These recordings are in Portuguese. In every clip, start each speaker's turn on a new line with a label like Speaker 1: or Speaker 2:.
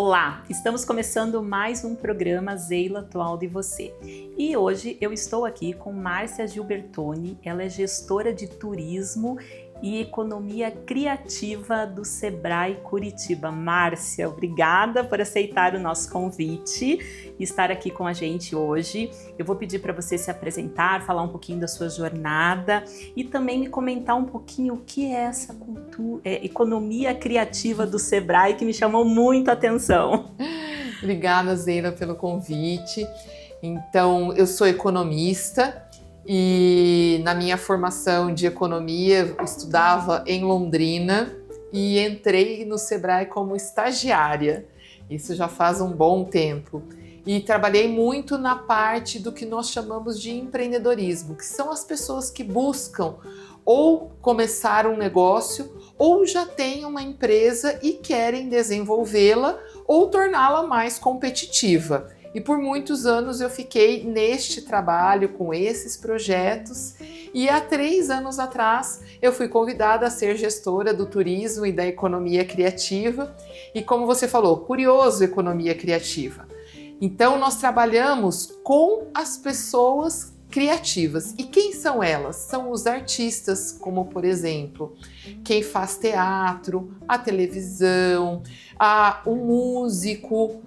Speaker 1: Olá, estamos começando mais um programa Zeila Atual de Você. E hoje eu estou aqui com Márcia Gilbertoni, ela é gestora de turismo e economia criativa do Sebrae Curitiba. Márcia, obrigada por aceitar o nosso convite e estar aqui com a gente hoje. Eu vou pedir para você se apresentar, falar um pouquinho da sua jornada e também me comentar um pouquinho o que é essa economia criativa do Sebrae, que me chamou muito a atenção.
Speaker 2: Obrigada, Zeila, pelo convite. Então, eu sou economista e na minha formação de economia eu estudava em Londrina e entrei no Sebrae como estagiária. Isso já faz um bom tempo. E trabalhei muito na parte do que nós chamamos de empreendedorismo, que são as pessoas que buscam ou começar um negócio ou já têm uma empresa e querem desenvolvê-la ou torná-la mais competitiva. E por muitos anos eu fiquei neste trabalho com esses projetos e há 3 anos atrás eu fui convidada a ser gestora do turismo e da economia criativa e, como você falou, curioso, economia criativa. Então nós trabalhamos com as pessoas criativas. E quem são elas? São os artistas, como por exemplo, quem faz teatro, a televisão, o músico.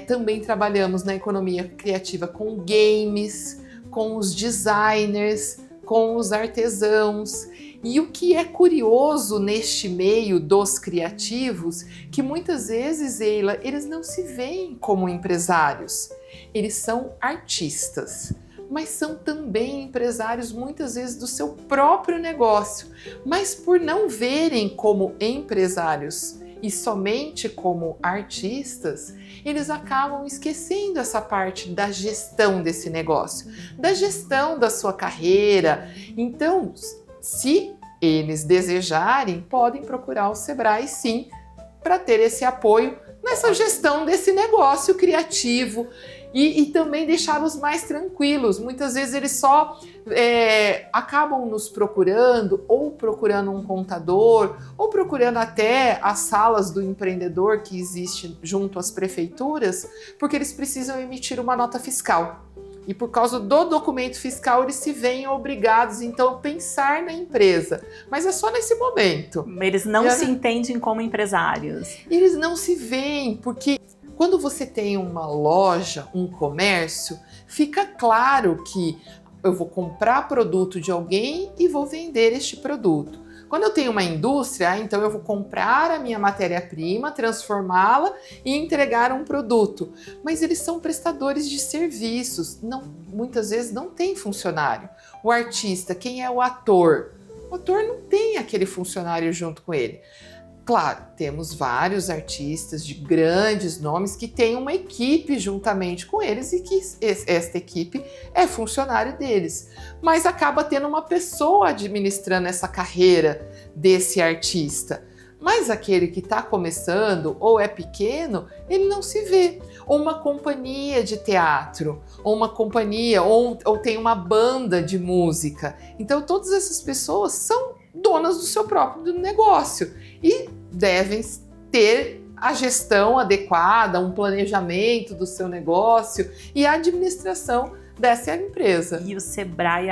Speaker 2: Também trabalhamos na economia criativa com games, com os designers, com os artesãos. E o que é curioso neste meio dos criativos, que muitas vezes, eles não se veem como empresários, eles são artistas, mas são também empresários muitas vezes do seu próprio negócio, mas por não verem como empresários e somente como artistas, eles acabam esquecendo essa parte da gestão desse negócio, da gestão da sua carreira. Então, se eles desejarem, podem procurar o Sebrae sim, para ter esse apoio nessa gestão desse negócio criativo e também deixá-los mais tranquilos. Muitas vezes eles só acabam nos procurando, ou procurando um contador, ou procurando até as salas do empreendedor que existe junto às prefeituras, porque eles precisam emitir uma nota fiscal. E por causa do documento fiscal, eles se veem obrigados, então, a pensar na empresa. Mas é só nesse momento.
Speaker 1: Eles não se entendem como empresários.
Speaker 2: Eles não se veem, porque quando você tem uma loja, um comércio, fica claro que eu vou comprar produto de alguém e vou vender este produto. Quando eu tenho uma indústria, então eu vou comprar a minha matéria-prima, transformá-la e entregar um produto. Mas eles são prestadores de serviços, muitas vezes não tem funcionário. O artista, quem é o ator? O ator não tem aquele funcionário junto com ele. Claro, temos vários artistas de grandes nomes que têm uma equipe juntamente com eles e que esta equipe é funcionário deles. Mas acaba tendo uma pessoa administrando essa carreira desse artista. Mas aquele que está começando ou é pequeno, ele não se vê. Ou uma companhia de teatro, ou uma companhia, ou tem uma banda de música. Então todas essas pessoas são donas do seu próprio negócio e devem ter a gestão adequada, um planejamento do seu negócio e a administração dessa empresa.
Speaker 1: E o Sebrae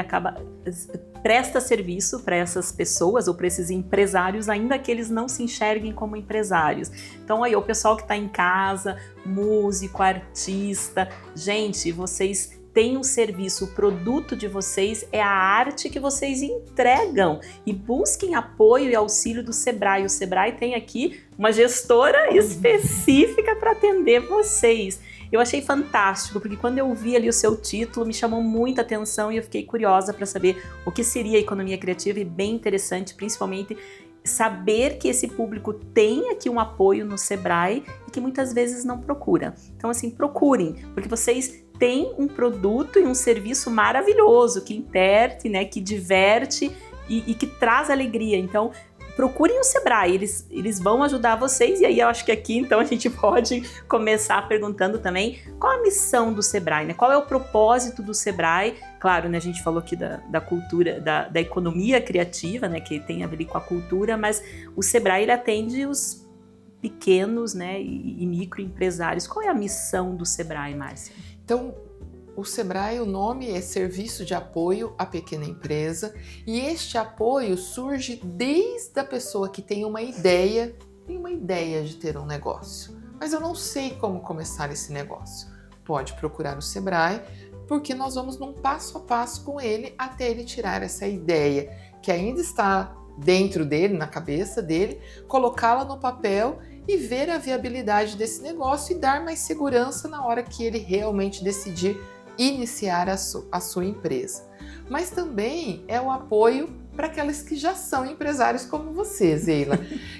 Speaker 1: presta serviço para essas pessoas ou para esses empresários, ainda que eles não se enxerguem como empresários. Então aí o pessoal que está em casa, músico, artista, gente, vocês tem um serviço, o produto de vocês é a arte que vocês entregam e busquem apoio e auxílio do Sebrae. O Sebrae tem aqui uma gestora específica para atender vocês. Eu achei fantástico, porque quando eu vi ali o seu título, me chamou muita atenção e eu fiquei curiosa para saber o que seria a economia criativa e bem interessante, principalmente saber que esse público tem aqui um apoio no Sebrae e que muitas vezes não procura. Então, assim, procurem, porque vocês têm um produto e um serviço maravilhoso que interte, né, que diverte e que traz alegria. Então, procurem o Sebrae, eles vão ajudar vocês. E aí eu acho que aqui, então, a gente pode começar perguntando também qual a missão do Sebrae, né? Qual é o propósito do Sebrae? Claro, né, a gente falou aqui da cultura, da economia criativa, né, que tem a ver com a cultura, mas o Sebrae, ele atende os pequenos, né, e microempresários. Qual é a missão do Sebrae, Márcia?
Speaker 2: Então, o Sebrae, o nome é Serviço de Apoio à Pequena Empresa, e este apoio surge desde a pessoa que tem uma ideia de ter um negócio, mas eu não sei como começar esse negócio. Pode procurar o Sebrae, porque nós vamos num passo a passo com ele até ele tirar essa ideia que ainda está dentro dele, na cabeça dele, colocá-la no papel e ver a viabilidade desse negócio e dar mais segurança na hora que ele realmente decidir iniciar a sua empresa. Mas também é o apoio para aquelas que já são empresários como você, Zeila,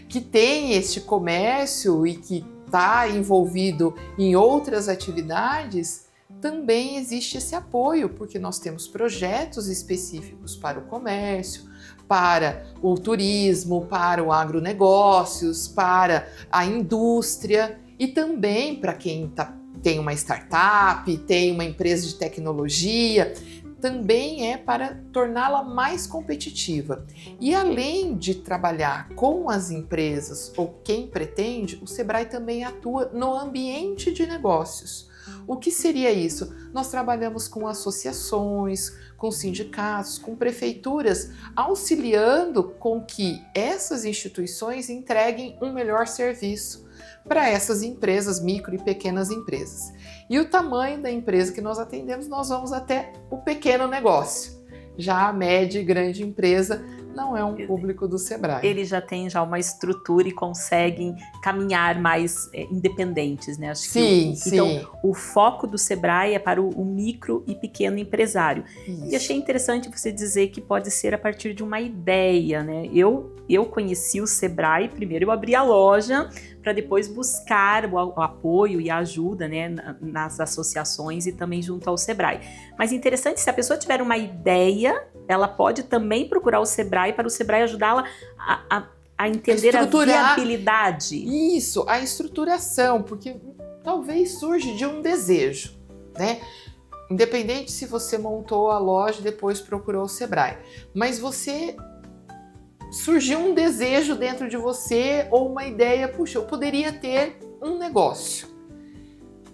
Speaker 2: que tem este comércio e que está envolvido em outras atividades. Também existe esse apoio, porque nós temos projetos específicos para o comércio, para o turismo, para o agronegócios, para a indústria e também para quem tem uma startup, tem uma empresa de tecnologia, também é para torná-la mais competitiva. E além de trabalhar com as empresas ou quem pretende, o Sebrae também atua no ambiente de negócios. O que seria isso? Nós trabalhamos com associações, com sindicatos, com prefeituras, auxiliando com que essas instituições entreguem um melhor serviço para essas empresas, micro e pequenas empresas. E o tamanho da empresa que nós atendemos, nós vamos até o pequeno negócio. Já a média e grande empresa não é um público do Sebrae.
Speaker 1: Eles já têm uma estrutura e conseguem caminhar mais independentes, né? Acho
Speaker 2: sim,
Speaker 1: que então, o foco do Sebrae é para o micro e pequeno empresário.
Speaker 2: Isso.
Speaker 1: E achei interessante você dizer que pode ser a partir de uma ideia, né? Eu conheci o Sebrae, primeiro eu abri a loja para depois buscar o apoio e a ajuda, né, nas associações e também junto ao Sebrae. Mas interessante, se a pessoa tiver uma ideia, ela pode também procurar o Sebrae para o Sebrae ajudá-la a entender a viabilidade.
Speaker 2: Isso, a estruturação, porque talvez surge de um desejo, né? Independente se você montou a loja e depois procurou o Sebrae, mas surgiu um desejo dentro de você ou uma ideia, puxa, eu poderia ter um negócio.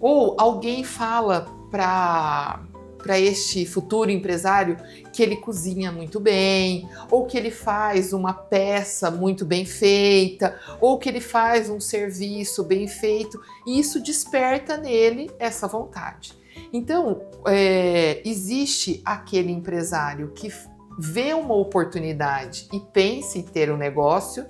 Speaker 2: Ou alguém fala para este futuro empresário que ele cozinha muito bem, ou que ele faz uma peça muito bem feita, ou que ele faz um serviço bem feito, e isso desperta nele essa vontade. Então, existe aquele empresário que vê uma oportunidade e pensa em ter um negócio,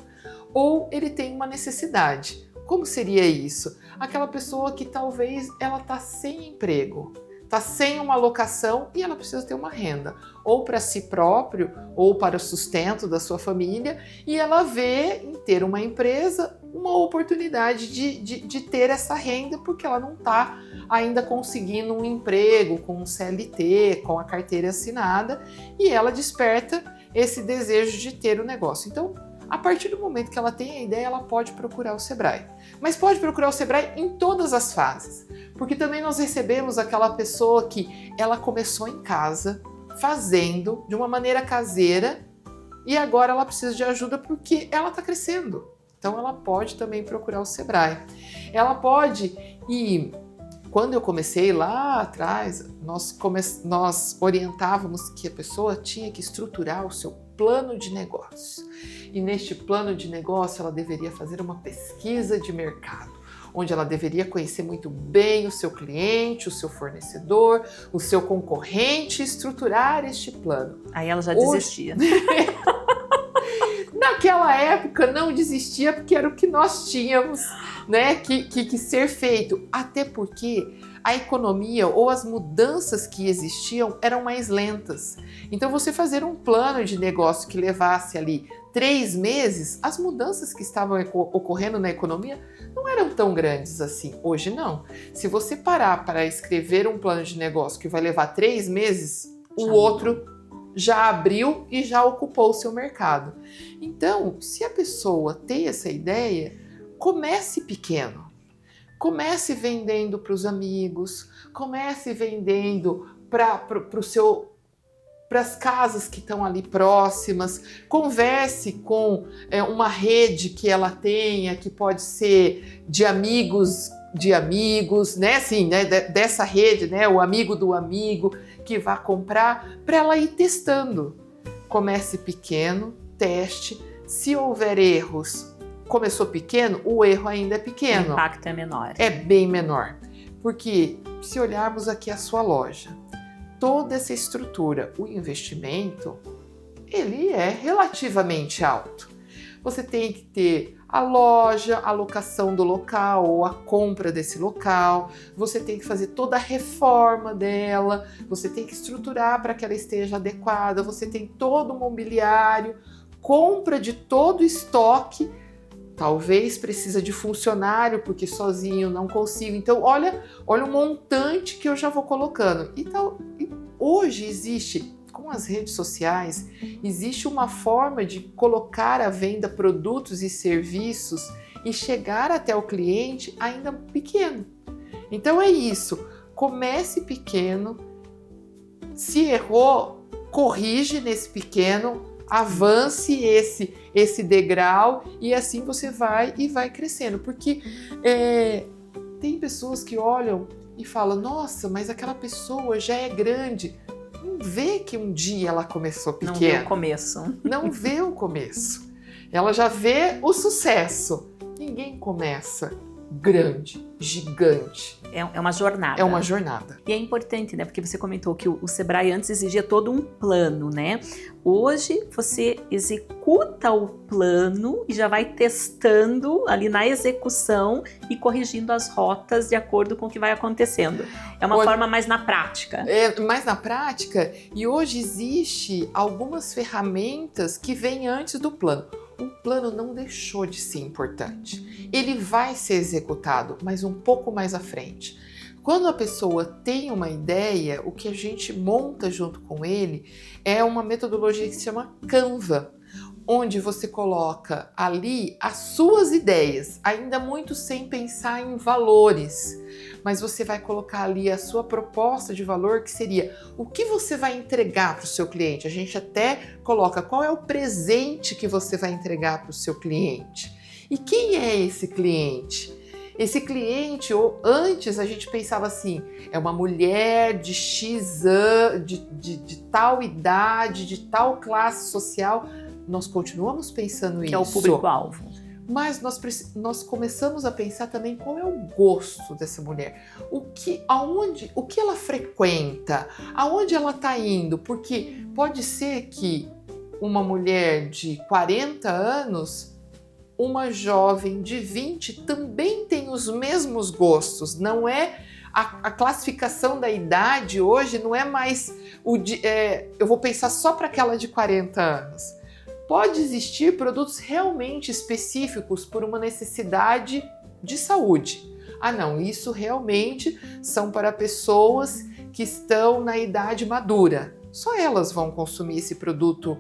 Speaker 2: ou ele tem uma necessidade. Como seria isso? Aquela pessoa que talvez ela está sem emprego, está sem uma locação e ela precisa ter uma renda, ou para si próprio, ou para o sustento da sua família, e ela vê em ter uma empresa uma oportunidade de ter essa renda, porque ela não está ainda conseguindo um emprego com um CLT, com a carteira assinada, e ela desperta esse desejo de ter o negócio. Então, a partir do momento que ela tem a ideia, ela pode procurar o Sebrae. Mas pode procurar o Sebrae em todas as fases, porque também nós recebemos aquela pessoa que ela começou em casa, fazendo de uma maneira caseira, e agora ela precisa de ajuda porque ela está crescendo. Então ela pode também procurar o Sebrae. Ela pode, e quando eu comecei lá atrás, nós orientávamos que a pessoa tinha que estruturar o seu plano de negócio. E neste plano de negócio ela deveria fazer uma pesquisa de mercado, onde ela deveria conhecer muito bem o seu cliente, o seu fornecedor, o seu concorrente e estruturar este plano.
Speaker 1: Aí ela já desistia.
Speaker 2: Naquela época não desistia porque era o que nós tínhamos, né, que ser feito. Até porque a economia ou as mudanças que existiam eram mais lentas. Então você fazer um plano de negócio que levasse ali 3 meses, as mudanças que estavam ocorrendo na economia não eram tão grandes assim. Hoje não. Se você parar para escrever um plano de negócio que vai levar 3 meses, o outro já abriu e já ocupou o seu mercado. Então, se a pessoa tem essa ideia, comece pequeno. Comece vendendo para os amigos, comece vendendo para para as casas que estão ali próximas, converse com uma rede que ela tenha, que pode ser de amigos, né? Assim, né? Dessa rede, né? O amigo do amigo que vai comprar, para ela ir testando. Comece pequeno, teste. Se houver erros, começou pequeno, o erro ainda é pequeno.
Speaker 1: O impacto é menor.
Speaker 2: É bem menor. Porque se olharmos aqui a sua loja, toda essa estrutura, o investimento, ele é relativamente alto. Você tem que ter a loja, a locação do local ou a compra desse local, você tem que fazer toda a reforma dela, você tem que estruturar para que ela esteja adequada, você tem todo o mobiliário, compra de todo o estoque, talvez precisa de funcionário, porque sozinho não consigo. Então, olha o montante que eu já vou colocando. Então, hoje existe, com as redes sociais, existe uma forma de colocar à venda produtos e serviços e chegar até o cliente ainda pequeno. Então é isso, comece pequeno, se errou, corrige nesse pequeno, avance esse degrau e assim você vai crescendo. Porque tem pessoas que olham e falam, nossa, mas aquela pessoa já é grande. Não vê que um dia ela começou pequena.
Speaker 1: Não vê o começo.
Speaker 2: Não vê o começo. Ela já vê o sucesso. Ninguém começa grande, gigante.
Speaker 1: É uma jornada.
Speaker 2: É uma jornada.
Speaker 1: E é importante, né? Porque você comentou que o Sebrae antes exigia todo um plano, né? Hoje você executa o plano e já vai testando ali na execução e corrigindo as rotas de acordo com o que vai acontecendo. É uma forma mais na prática.
Speaker 2: É mais na prática, e hoje existe algumas ferramentas que vêm antes do plano. O plano não deixou de ser importante. Ele vai ser executado, mas um pouco mais à frente. Quando a pessoa tem uma ideia, o que a gente monta junto com ele é uma metodologia que se chama Canva, onde você coloca ali as suas ideias, ainda muito sem pensar em valores, mas você vai colocar ali a sua proposta de valor, que seria o que você vai entregar para o seu cliente. A gente até coloca qual é o presente que você vai entregar para o seu cliente. E quem é esse cliente? Esse cliente, ou antes a gente pensava assim, é uma mulher de X anos, de tal idade, de tal classe social. Nós continuamos pensando isso.
Speaker 1: Que é o público-alvo.
Speaker 2: Mas nós começamos a pensar também qual é o gosto dessa mulher. O que ela frequenta, aonde ela está indo. Porque pode ser que uma mulher de 40 anos, uma jovem de 20 também tem os mesmos gostos. Não é a classificação da idade hoje, não é mais eu vou pensar só para aquela de 40 anos. Pode existir produtos realmente específicos por uma necessidade de saúde. Ah, não, isso realmente são para pessoas que estão na idade madura. Só elas vão consumir esse produto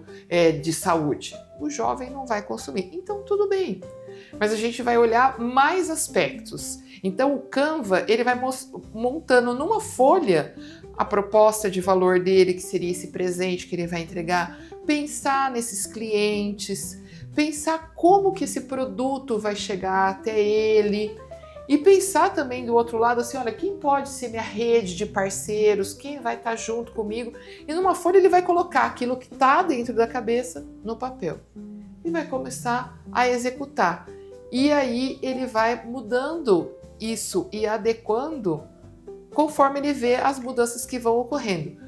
Speaker 2: de saúde. O jovem não vai consumir. Então, tudo bem. Mas a gente vai olhar mais aspectos. Então, o Canva, ele vai montando numa folha a proposta de valor dele, que seria esse presente que ele vai entregar, pensar nesses clientes, pensar como que esse produto vai chegar até ele e pensar também do outro lado assim, olha, quem pode ser minha rede de parceiros, quem vai estar junto comigo, e numa folha ele vai colocar aquilo que está dentro da cabeça no papel e vai começar a executar. E aí ele vai mudando isso e adequando conforme ele vê as mudanças que vão ocorrendo.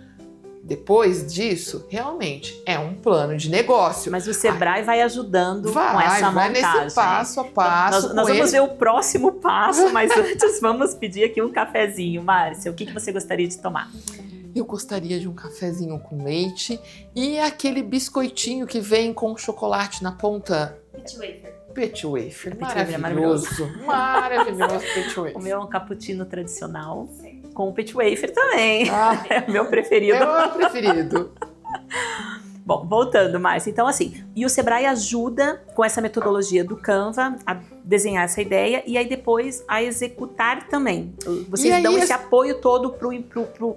Speaker 2: Depois disso, realmente, é um plano de negócio.
Speaker 1: Mas o Sebrae vai ajudando com essa montagem.
Speaker 2: Vai nesse passo a passo.
Speaker 1: Nós vamos ver o próximo passo, mas antes vamos pedir aqui um cafezinho. Márcia, o que você gostaria de tomar?
Speaker 2: Eu gostaria de um cafezinho com leite e aquele biscoitinho que vem com chocolate na ponta. Pet wafer. Maravilhoso. Maravilhoso pet wafer.
Speaker 1: O meu é um cappuccino tradicional. Com o pet wafer também. É o meu preferido.
Speaker 2: É o meu preferido.
Speaker 1: Bom, voltando, Márcia. Então, assim, e o Sebrae ajuda com essa metodologia do Canva a desenhar essa ideia e aí depois a executar também. Vocês dão esse apoio todo pro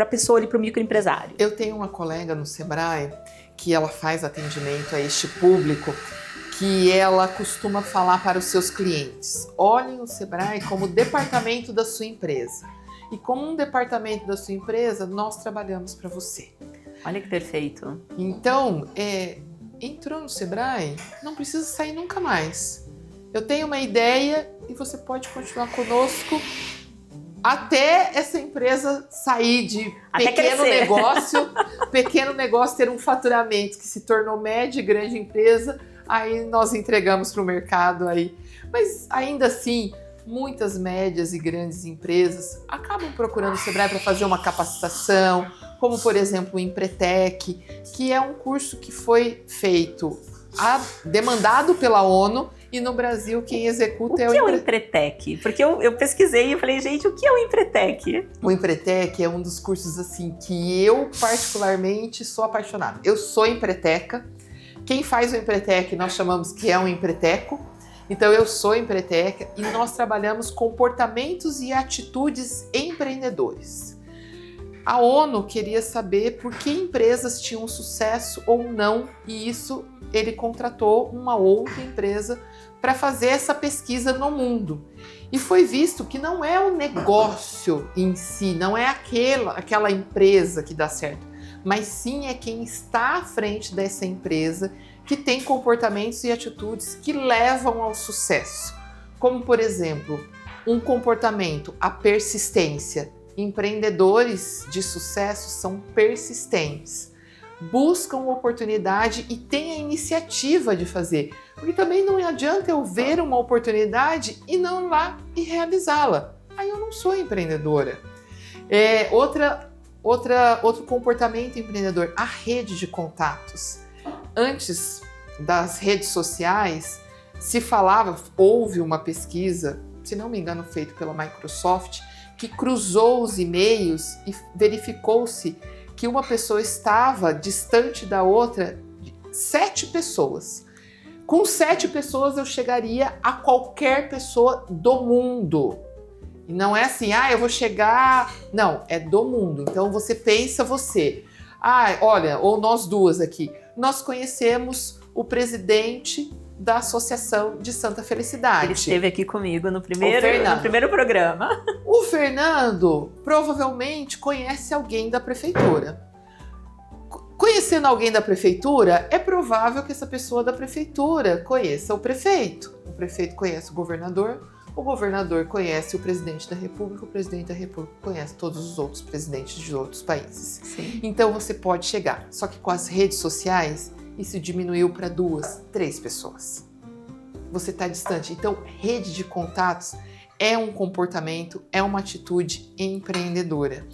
Speaker 1: a pessoa ali, para o microempresário?
Speaker 2: Eu tenho uma colega no Sebrae que ela faz atendimento a este público, que ela costuma falar para os seus clientes: olhem o Sebrae como departamento da sua empresa. E como um departamento da sua empresa, nós trabalhamos para você.
Speaker 1: Olha que perfeito.
Speaker 2: Então, entrou no Sebrae, não precisa sair nunca mais. Eu tenho uma ideia e você pode continuar conosco até essa empresa sair de pequeno negócio, ter um faturamento que se tornou média e grande empresa, aí nós entregamos para o mercado aí. Mas ainda assim, muitas médias e grandes empresas acabam procurando o Sebrae para fazer uma capacitação, como por exemplo o Empretec, que é um curso que foi feito, demandado pela ONU, e no Brasil quem executa é o
Speaker 1: Empretec. O que é o Empretec? Porque eu pesquisei e falei, gente, o que é o Empretec?
Speaker 2: O Empretec é um dos cursos assim que eu particularmente sou apaixonada. Eu sou empreteca. Quem faz o Empretec nós chamamos que é um empreteco. Então eu sou empreteca e nós trabalhamos comportamentos e atitudes empreendedores. A ONU queria saber por que empresas tinham sucesso ou não, e isso ele contratou uma outra empresa para fazer essa pesquisa no mundo. E foi visto que não é o negócio em si, não é aquela empresa que dá certo, mas sim é quem está à frente dessa empresa que tem comportamentos e atitudes que levam ao sucesso. Como, por exemplo, um comportamento, a persistência. Empreendedores de sucesso são persistentes, buscam oportunidade e têm a iniciativa de fazer. Porque também não adianta eu ver uma oportunidade e não ir lá e realizá-la. Aí eu não sou empreendedora. Outro comportamento empreendedor, a rede de contatos. Antes das redes sociais, se falava, houve uma pesquisa, se não me engano, feita pela Microsoft, que cruzou os e-mails e verificou-se que uma pessoa estava distante da outra 7 pessoas. Com 7 pessoas eu chegaria a qualquer pessoa do mundo. E não é assim, eu vou chegar... Não, é do mundo. Então você pensa você. Olha, ou nós duas aqui. Nós conhecemos o presidente da Associação de Santa Felicidade.
Speaker 1: Ele esteve aqui comigo no primeiro programa.
Speaker 2: O Fernando provavelmente conhece alguém da prefeitura. Conhecendo alguém da prefeitura, é provável que essa pessoa da prefeitura conheça o prefeito conhece o governador conhece o presidente da república conhece todos os outros presidentes de outros países.
Speaker 1: Sim.
Speaker 2: Então você pode chegar, só que com as redes sociais, isso diminuiu para 2, 3 pessoas. Você está distante. Então, rede de contatos é um comportamento, é uma atitude empreendedora.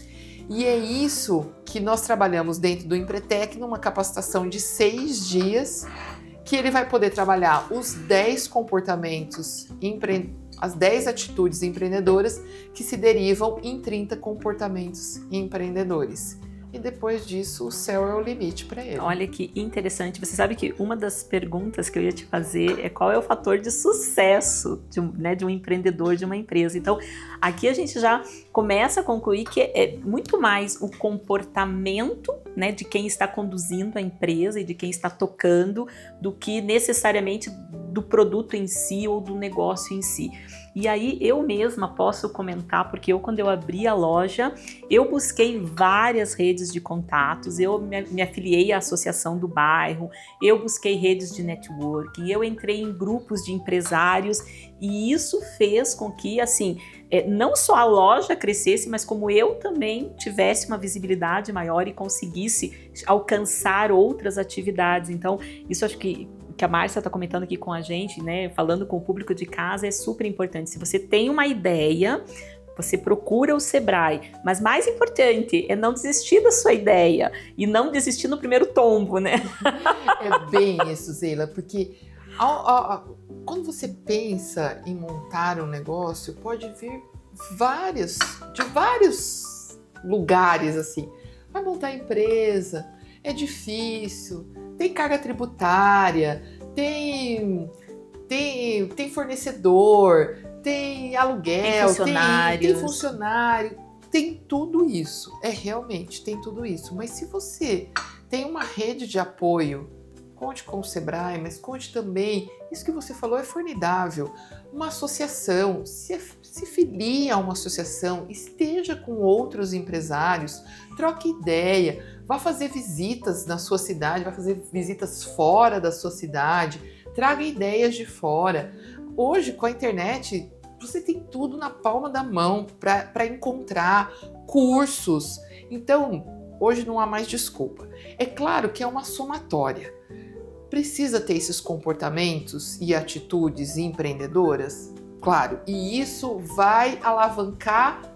Speaker 2: E é isso que nós trabalhamos dentro do Empretec, numa capacitação de 6 dias, que ele vai poder trabalhar os 10 comportamentos, as 10 atitudes empreendedoras que se derivam em 30 comportamentos empreendedores. E depois disso, o céu é o limite para ele.
Speaker 1: Olha que interessante. Você sabe que uma das perguntas que eu ia te fazer é qual é o fator de sucesso de um empreendedor, de uma empresa. Então, aqui a gente já começa a concluir que é muito mais o comportamento, né, de quem está conduzindo a empresa e de quem está tocando, do que necessariamente do produto em si ou do negócio em si. E aí eu mesma posso comentar, porque quando eu abri a loja, eu busquei várias redes de contatos, eu me afiliei à associação do bairro, eu busquei redes de networking, eu entrei em grupos de empresários, e isso fez com que, assim, não só a loja crescesse, mas como eu também tivesse uma visibilidade maior e conseguisse alcançar outras atividades. Então, isso acho que a Márcia está comentando aqui com a gente, né, falando com o público de casa, é super importante. Se você tem uma ideia, você procura o Sebrae, mas mais importante é não desistir da sua ideia e não desistir no primeiro tombo, né?
Speaker 2: É bem isso, Zeila, porque quando você pensa em montar um negócio, pode vir de vários lugares, assim. Vai montar empresa, é difícil, tem carga tributária, tem fornecedor, tem aluguel, tem funcionário. tem tudo isso, realmente tem tudo isso. Mas se você tem uma rede de apoio, conte com o Sebrae, mas conte também, isso que você falou é formidável, uma associação, se filie a uma associação, esteja com outros empresários, troque ideia, vá fazer visitas na sua cidade, vá fazer visitas fora da sua cidade, traga ideias de fora. Hoje, com a internet, você tem tudo na palma da mão para encontrar cursos. Então, hoje não há mais desculpa. É claro que é uma somatória. Precisa ter esses comportamentos e atitudes empreendedoras? Claro, e isso vai alavancar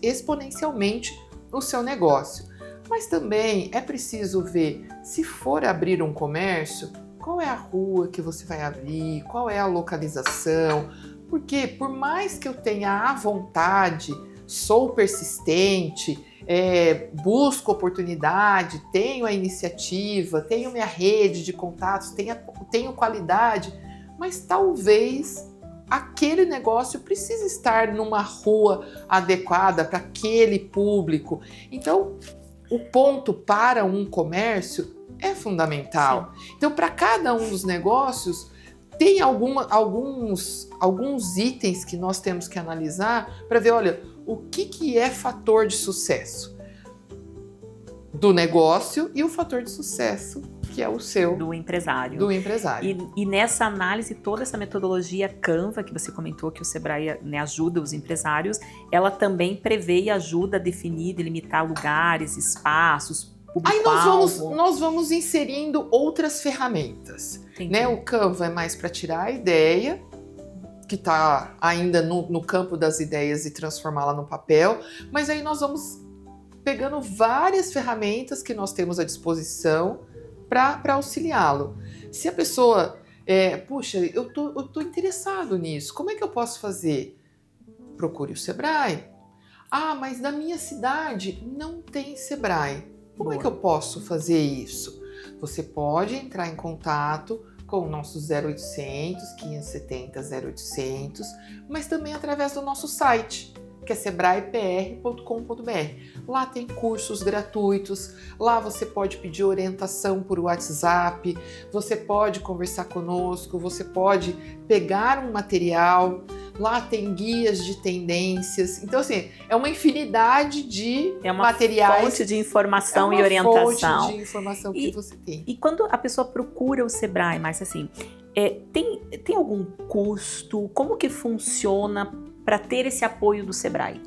Speaker 2: exponencialmente o seu negócio. Mas também é preciso ver, se for abrir um comércio, qual é a rua que você vai abrir, qual é a localização, porque por mais que eu tenha a vontade, sou persistente, busco oportunidade, tenho a iniciativa, tenho minha rede de contatos, tenho qualidade, mas talvez aquele negócio precise estar numa rua adequada para aquele público. Então, o ponto para um comércio é fundamental. Sim. Então, para cada um dos negócios, tem alguns itens que nós temos que analisar para ver, olha, o que é fator de sucesso do negócio e o fator de sucesso que é o seu
Speaker 1: do empresário. E nessa análise, toda essa metodologia Canva que você comentou que o Sebrae, né, ajuda os empresários, ela também prevê e ajuda a definir, delimitar lugares, espaços.
Speaker 2: Aí nós vamos inserindo outras ferramentas, né? O Canva é mais para tirar a ideia, que está ainda no campo das ideias e transformá-la no papel, mas aí nós vamos pegando várias ferramentas que nós temos à disposição para auxiliá-lo. Se a pessoa, puxa, eu tô interessado nisso, como é que eu posso fazer? Procure o Sebrae. Ah, mas na minha cidade não tem Sebrae. Como é que eu posso fazer isso? Você pode entrar em contato com o nosso 0800 570 0800, mas também através do nosso site, que é sebraepr.com.br. Lá tem cursos gratuitos, lá você pode pedir orientação por WhatsApp, você pode conversar conosco, você pode pegar um material, lá tem guias de tendências. Então, assim, é uma infinidade de materiais.
Speaker 1: É uma fonte de informação e orientação.
Speaker 2: É uma fonte de informação que você tem.
Speaker 1: E quando a pessoa procura o Sebrae, mas assim, tem algum custo? Como que funciona para ter esse apoio do Sebrae?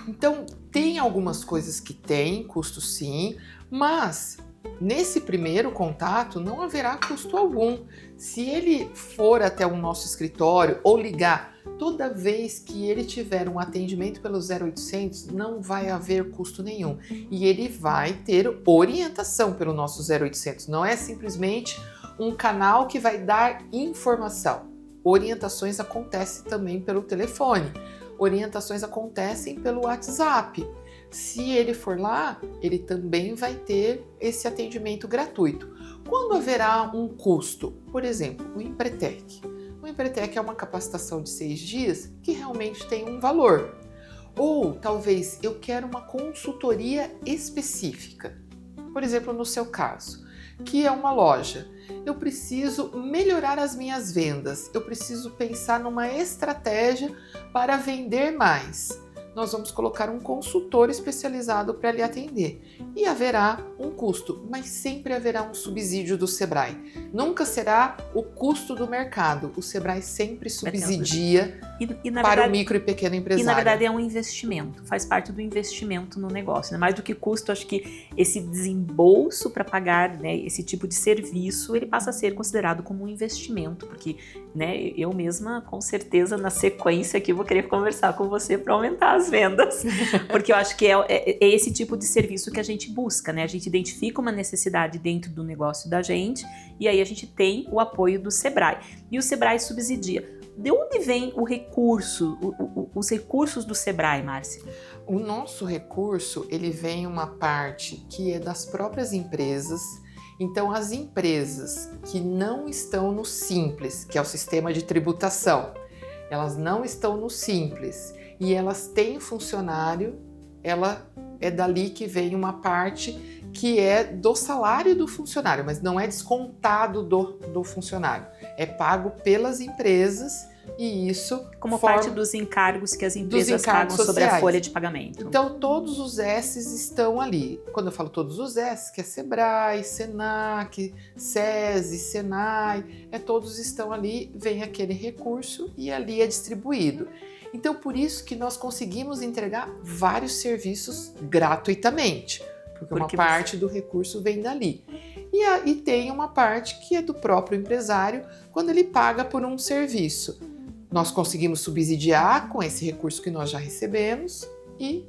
Speaker 2: Então, tem algumas coisas que tem custo sim, mas nesse primeiro contato não haverá custo algum. Se ele for até o nosso escritório ou ligar toda vez que ele tiver um atendimento pelo 0800, não vai haver custo nenhum. E ele vai ter orientação pelo nosso 0800. Não é simplesmente um canal que vai dar informação. Orientações acontecem também pelo telefone. Orientações acontecem pelo WhatsApp. Se ele for lá, ele também vai ter esse atendimento gratuito. Quando haverá um custo? Por exemplo, o Empretec. O Empretec é uma capacitação de 6 dias que realmente tem um valor. Ou talvez eu quero uma consultoria específica. Por exemplo, no seu caso, que é uma loja. Eu preciso melhorar as minhas vendas. Eu preciso pensar numa estratégia para vender mais. Nós vamos colocar um consultor especializado para lhe atender. E haverá um custo, mas sempre haverá um subsídio do Sebrae. Nunca será o custo do mercado. O Sebrae sempre subsidia para o micro e pequeno empresário.
Speaker 1: E na verdade é um investimento, faz parte do investimento no negócio. Né? Mais do que custo, acho que esse desembolso para pagar, né, esse tipo de serviço, ele passa a ser considerado como um investimento, porque, né, eu mesma, com certeza, na sequência aqui, vou querer conversar com você para aumentar as vendas, porque eu acho que é esse tipo de serviço que a gente busca, né? A gente identifica uma necessidade dentro do negócio da gente e aí a gente tem o apoio do Sebrae. E o Sebrae subsidia. De onde vem o recurso, os recursos do Sebrae, Márcia?
Speaker 2: O nosso recurso, ele vem uma parte que é das próprias empresas. Então, as empresas que não estão no Simples, que é o sistema de tributação, elas não estão no Simples, e elas têm funcionário, ela é dali que vem uma parte que é do salário do funcionário, mas não é descontado do funcionário, é pago pelas empresas e isso
Speaker 1: como parte dos encargos que as empresas pagam sobre a folha de pagamento.
Speaker 2: Então todos os S's estão ali. Quando eu falo todos os S's, que é Sebrae, Senac, SESI, Senai, todos estão ali, vem aquele recurso e ali é distribuído. Então por isso que nós conseguimos entregar vários serviços gratuitamente, porque uma parte do recurso vem dali. E tem uma parte que é do próprio empresário quando ele paga por um serviço. Nós conseguimos subsidiar com esse recurso que nós já recebemos e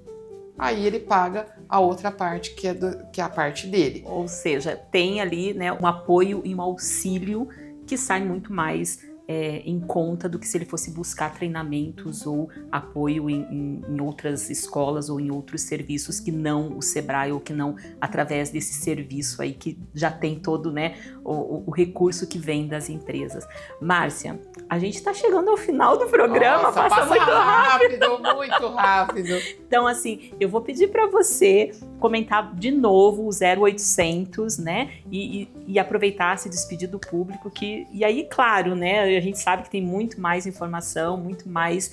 Speaker 2: aí ele paga a outra parte que é a parte dele.
Speaker 1: Ou seja, tem ali, né, um apoio e um auxílio que sai muito mais em conta do que se ele fosse buscar treinamentos ou apoio em outras escolas ou em outros serviços que não o Sebrae ou que não através desse serviço aí que já tem todo, né, o recurso que vem das empresas. Márcia, a gente está chegando ao final do programa.
Speaker 2: Nossa, passa muito rápido, muito rápido.
Speaker 1: Então, assim, eu vou pedir para você comentar de novo o 0800, né, e aproveitar, se despedir do público, e aí, claro, né, a gente sabe que tem muito mais informação, muito mais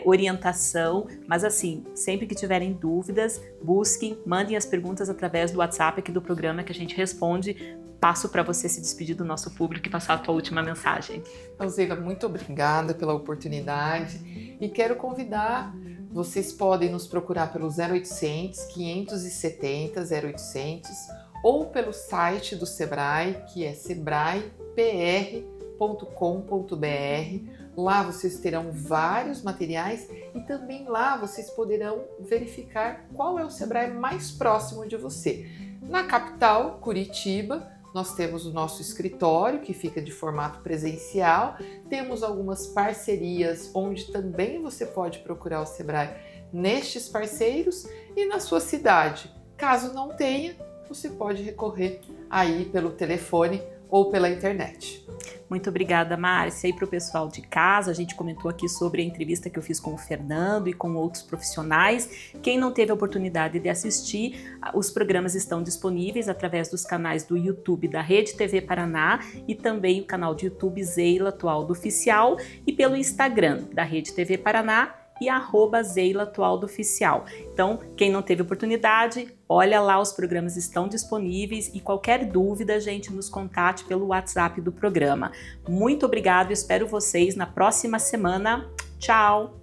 Speaker 1: orientação, mas assim, sempre que tiverem dúvidas, busquem, mandem as perguntas através do WhatsApp aqui do programa que a gente responde. Passo para você se despedir do nosso público e passar a tua última mensagem.
Speaker 2: Zeila, muito obrigada pela oportunidade e quero convidar, vocês podem nos procurar pelo 0800 570 0800 ou pelo site do Sebrae, que é sebraepr.com.br. Lá vocês terão vários materiais e também lá vocês poderão verificar qual é o Sebrae mais próximo de você. Na capital, Curitiba, nós temos o nosso escritório, que fica de formato presencial, temos algumas parcerias onde também você pode procurar o Sebrae nestes parceiros e na sua cidade. Caso não tenha, você pode recorrer aí pelo telefone ou pela internet.
Speaker 1: Muito obrigada, Márcia. E para o pessoal de casa, a gente comentou aqui sobre a entrevista que eu fiz com o Fernando e com outros profissionais. Quem não teve a oportunidade de assistir, os programas estão disponíveis através dos canais do YouTube da Rede TV Paraná e também o canal de YouTube Zeila Tualdo Oficial e pelo Instagram da Rede TV Paraná e @Zeila Tualdo Oficial. Então, quem não teve oportunidade, olha lá, os programas estão disponíveis e qualquer dúvida, gente, nos contate pelo WhatsApp do programa. Muito obrigado, espero vocês na próxima semana. Tchau!